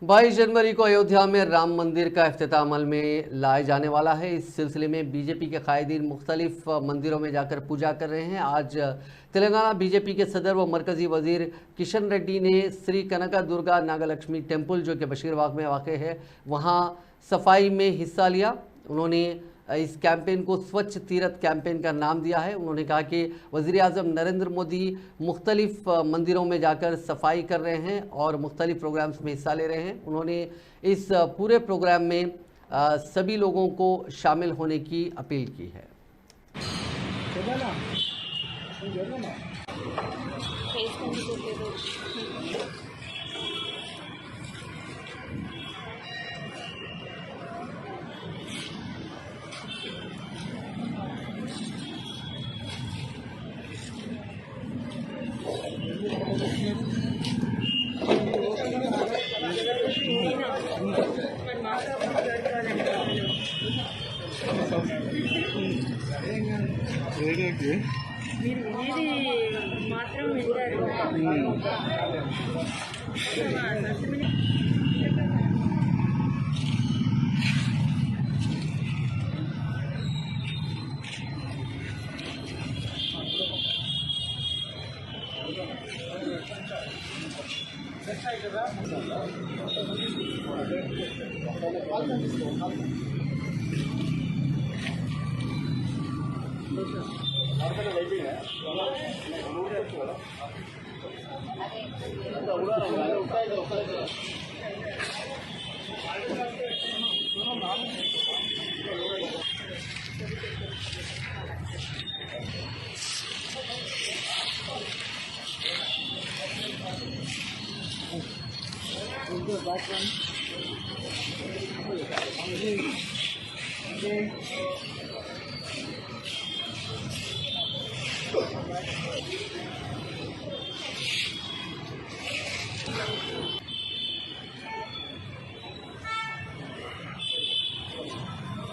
22 जनवरी को अयोध्या में राम मंदिर का इफ्तिताह अमल में लाया जाने वाला है। इस सिलसिले में बीजेपी के कायदीन मुख्तलिफ मंदिरों में जाकर पूजा कर रहे हैं। आज तेलंगाना बीजेपी के सदर व मरकजी वजीर किशन रेड्डी ने श्री कनका दुर्गा नागलक्ष्मी टेम्पल, जो कि बशीरबाग में वाक़ है, वहाँ सफाई में हिस्सा लिया। उन्होंने इस कैंपेन को स्वच्छ तीरथ कैंपेन का नाम दिया है। उन्होंने कहा कि वज़ीर आज़म नरेंद्र मोदी मुख्तलिफ मंदिरों में जाकर सफाई कर रहे हैं और मुख्तलिफ प्रोग्राम्स में हिस्सा ले रहे हैं। उन्होंने इस पूरे प्रोग्राम में सभी लोगों को शामिल होने की अपील की है।